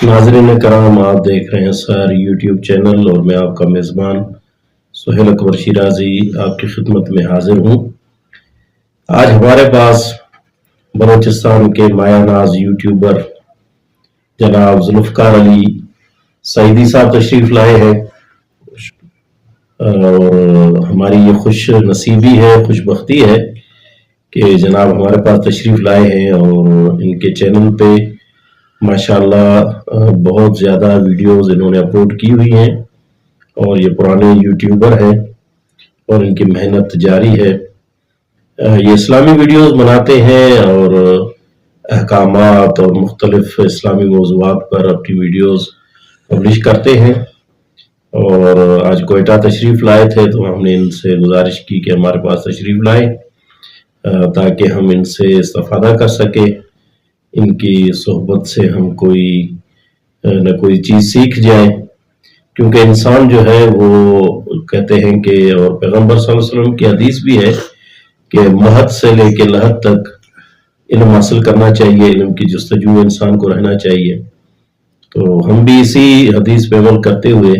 नाज़रीन करम, आप देख रहे हैं सर यूट्यूब चैनल और मैं आपका मेज़बान सुहेल अकबर शिराजी आपकी खिदमत में हाजिर हूँ। आज हमारे पास बलूचिस्तान के मायानाज यूट्यूबर जनाब जुल्फ़कार अली सईदी साहब तशरीफ़ लाए हैं और हमारी ये खुश नसीबी है, खुशबख्ती है कि जनाब हमारे पास तशरीफ़ लाए हैं और इनके चैनल पे माशाअल्लाह बहुत ज़्यादा वीडियोस इन्होंने अपलोड की हुई हैं और ये पुराने यूट्यूबर हैं और इनकी मेहनत जारी है। ये इस्लामी वीडियोस बनाते हैं और अहकामात और मुख्तलिफ इस्लामी मौज़ूआत पर अपनी वीडियोस पब्लिश करते हैं और आज कोयटा तशरीफ़ लाए थे तो हमने इनसे गुजारिश की कि हमारे पास तशरीफ़ लाए ताकि हम इनसे इस्तिफ़ादा कर सके, इनकी सोहबत से हम कोई न कोई चीज़ सीख जाए, क्योंकि इंसान जो है वो कहते हैं कि और पैगम्बर सल्लल्लाहु अलैहि वसल्लम की हदीस भी है कि महद से लेके लहद तक इल्म हासिल करना चाहिए, इल्म की जस्तजू में इंसान को रहना चाहिए। तो हम भी इसी हदीस पे अमल करते हुए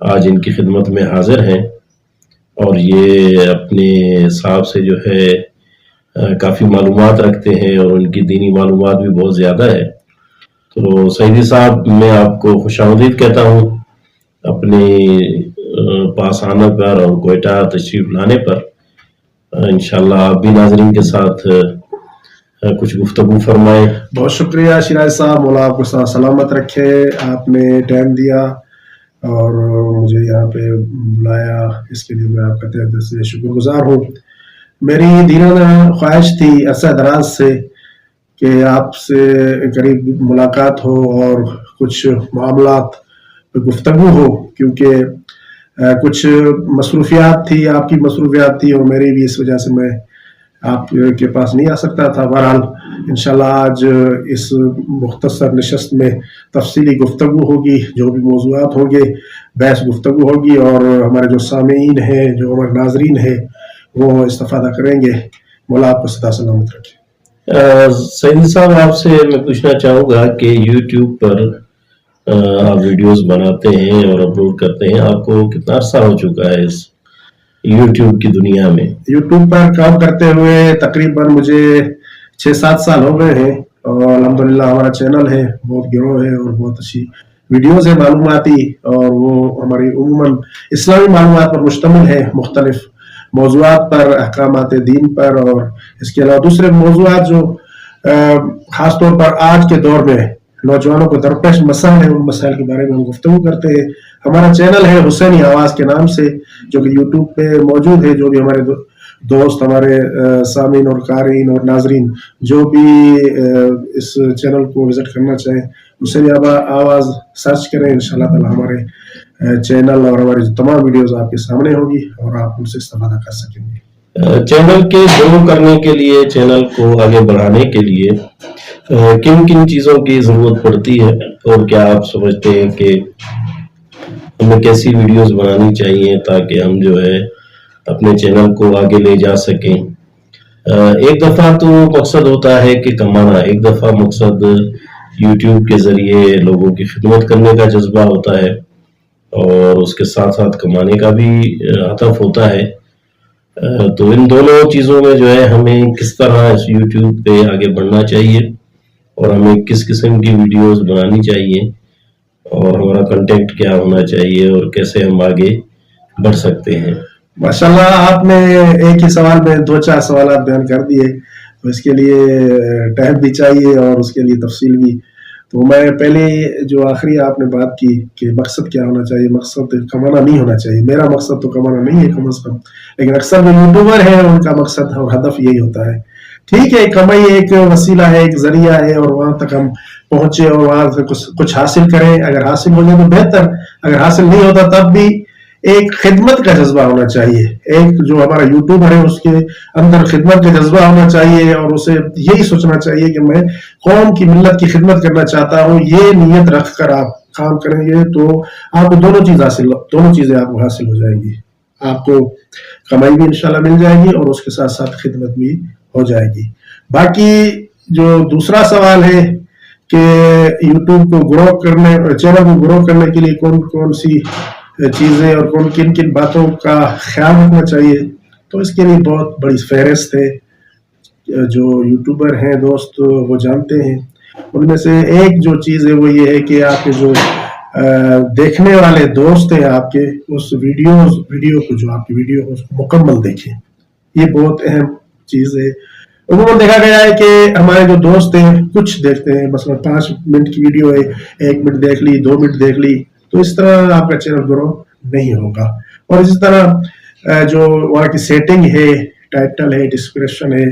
आज इनकी खिदमत में हाजिर हैं और ये अपने हिसाब से जो है काफ़ी मालूमात रखते हैं और उनकी दीनी मालूमात भी बहुत ज़्यादा है। तो सईदी साहब, मैं आपको खुशामदीद कहता हूँ अपने पास आने पर और कोयटा तशरीफ़ लाने पर। इंशाल्लाह आप भी नाज़रीन के साथ कुछ गुफ्तगू फरमाएं। बहुत शुक्रिया शिराज साहब, मौला आपको सलामत रखे। आपने टाइम दिया और मुझे यहाँ पे बुलाया, इसके लिए मैं आपका तहे दिल से शुक्रगुजार हूँ। मेरी दीनाना ख्वाहिश थी अरसा दराज से कि आपसे करीब मुलाकात हो और कुछ मामलात पे गुफ्तगू हो, क्योंकि कुछ मसरूफियात थी, आपकी मसरूफियात थी और मेरी भी, इस वजह से मैं आपके पास नहीं आ सकता था। बहरहाल इंशाल्लाह आज इस मुख्तसर नशस्त में तफसीली गुफ्तगू होगी, जो भी मौज़ूआत होंगे बहस गुफ्तगू होगी और हमारे जो सामीन हैं, जो हमारे नाजरीन हैं, वो इस्तिफादा करेंगे। मौला आपको सदा सलामत रखे। सईदी साहब, आपसे मैं पूछना चाहूँगा कि यूट्यूब पर आप वीडियोस बनाते हैं और अपलोड करते हैं, आपको कितना अरसा हो चुका है इस यूट्यूब की दुनिया में? यूट्यूब पर काम करते हुए तकरीबन मुझे 6-7 साल हो गए हैं और अल्हम्दुलिल्लाह हमारा चैनल है, बहुत गिरो है और बहुत अच्छी वीडियोस है मालूमाती, और वो हमारी उम्मन इस्लामी मालूमात पर मुश्तमिल है, मुख्तलिफ मौज़ूआत पर, अहकामात दीन पर, और इसके अलावा दूसरे मौज़ूआत जो ख़ास तौर पर आज के दौर में नौजवानों को दरपेश मसाइल है, उन मसाइल के बारे में हम गुफ्तगू करते हैं। हमारा चैनल है हुसैनी आवाज़ के नाम से, जो कि यूट्यूब पे मौजूद है। जो भी हमारे दोस्त, हमारे सामीन और कारीन और नाजरीन जो भी इस चैनल को विजिट करना चाहें, हुसैनी आवाज़ सर्च करें, इंशाल्लाह ताला हमारे चैनल और हमारी तमाम वीडियोस आपके सामने होगी और आप उनसे इस्तेमाल कर सकेंगे। चैनल के ग्रो करने के लिए, चैनल को आगे बढ़ाने के लिए किन किन चीज़ों की ज़रूरत पड़ती है और क्या आप समझते हैं कि हमें कैसी वीडियोस बनानी चाहिए ताकि हम जो है अपने चैनल को आगे ले जा सकें? एक दफ़ा तो मकसद होता है कि कमाना, एक दफ़ा मकसद यूट्यूब के ज़रिए लोगों की खिदमत करने का जज्बा होता है और उसके साथ साथ कमाने का भी हदफ होता है। तो इन दोनों चीज़ों में जो है हमें किस तरह इस यूट्यूब पे आगे बढ़ना चाहिए और हमें किस किस्म की वीडियोस बनानी चाहिए और हमारा कंटेंट क्या होना चाहिए और कैसे हम आगे बढ़ सकते हैं? माशाल्लाह, आपने एक ही सवाल में 2-4 सवाल बयान कर दिए, तो इसके लिए टाइम भी चाहिए और उसके लिए तफसील भी। तो मैं पहले जो आखिरी आपने बात की कि मकसद क्या होना चाहिए, मकसद कमाना नहीं होना चाहिए। मेरा मकसद तो कमाना नहीं है कम से कम, लेकिन अक्सर जो यूट्यूबर है उनका मकसद और हदफ यही होता है। ठीक है, कमाई एक वसीला है, एक जरिया है और वहां तक हम पहुंचे और वहां से कुछ हासिल करें। अगर हासिल हो जाए तो बेहतर, अगर हासिल नहीं होता तब भी एक खिदमत का जज्बा होना चाहिए। एक जो हमारा यूट्यूबर है उसके अंदर खिदमत का जज्बा होना चाहिए और उसे यही सोचना चाहिए कि मैं कौम की मिल्लत की खिदमत करना चाहता हूँ। ये नियत रखकर आप काम करेंगे तो आपको दोनों चीजें आपको हासिल हो जाएंगी। आपको कमाई भी इंशाल्लाह मिल जाएगी और उसके साथ साथ खिदमत भी हो जाएगी। बाकी जो दूसरा सवाल है کہ यूट्यूब को ग्रो करने, चैनल को ग्रो करने के लिए कौन कौन सी चीज़ें और कौन किन किन बातों का ख्याल रखना चाहिए, तो इसके लिए बहुत बड़ी फहरिस्त है। जो यूट्यूबर हैं दोस्त वो जानते हैं। उनमें से एक जो चीज़ है वो ये है कि आपके जो देखने वाले दोस्त हैं आपके, उस वीडियो को, जो आपकी वीडियो है उसको मुकम्मल देखें। ये बहुत अहम चीज़ है। उन्होंने देखा गया है कि हमारे जो दोस्त हैं कुछ देखते हैं, मसलन 5 मिनट की वीडियो है, 1 मिनट देख ली, 2 मिनट देख ली, तो इस तरह आपका चैनल ग्रो नहीं होगा। और इस तरह जो वहाँ की सेटिंग है, टाइटल है, डिस्क्रिप्शन है,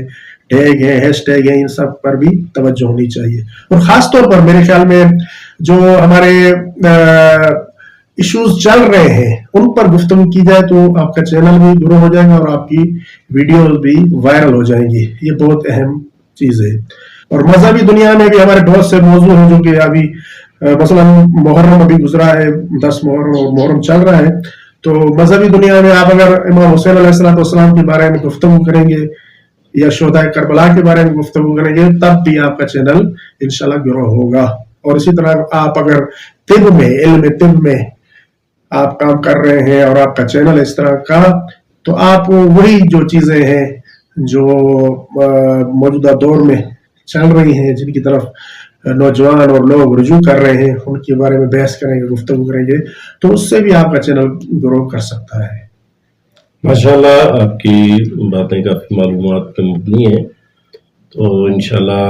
टैग है, हैशटैग है, इन सब पर भी तवज्जो होनी चाहिए। और ख़ास तौर पर मेरे ख्याल में जो हमारे इश्यूज चल रहे हैं उन पर गुफ्तगू की जाए तो आपका चैनल भी ग्रो हो जाएगा और आपकी वीडियोस भी वायरल हो जाएंगी। ये बहुत अहम चीज़ है। और मजहबी दुनिया में भी हमारे बहुत से मौजू हैं जो कि अभी मसलन मुहर्रम अभी गुजरा है, 10 मुहर्रम और मुहर्रम चल रहा है, तो मजहबी दुनिया में आप अगर इमाम हुसैन अलैहिस्सलाम के बारे में गुफ्तगू करेंगे या शोहदा करबला के बारे में गुफ्तगू करेंगे, तब भी आपका चैनल इंशाल्लाह ग्रो होगा। और इसी तरह आप अगर तिब में, इल्म तिब में आप काम कर रहे हैं और आपका चैनल इस तरह का, तो आप वही जो चीज़ें हैं जो मौजूदा दौर में चल रही हैं, जिनकी तरफ नौजवान और लोग रुजू कर रहे हैं, उनके बारे में बहस करेंगे, गुफ्तगू करेंगे, तो उससे भी आपका चैनल ग्रो कर सकता है। माशाल्लाह, आपकी बातें काफ़ी मालूमात पे मबनी हैं, तो इंशाल्लाह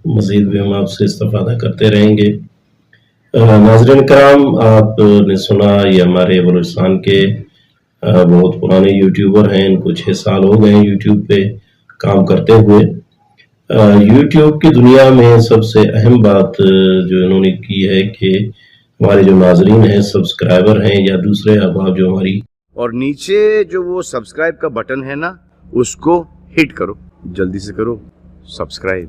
मज़ीद भी हम आपसे इस्तिफ़ादा करते रहेंगे। नाज़रीन कराम, आपने सुना ये हमारे बलूचिस्तान के बहुत पुराने यूट्यूबर हैं, इनको 6 साल हो गए यूट्यूब पे काम करते हुए। यूट्यूब की दुनिया में सबसे अहम बात जो इन्होंने की है कि हमारे जो नाज़रीन हैं, सब्सक्राइबर हैं या दूसरे अहबाब जो हमारी, और नीचे जो वो सब्सक्राइब का बटन है ना, उसको हिट करो, जल्दी से करो, सब्सक्राइब।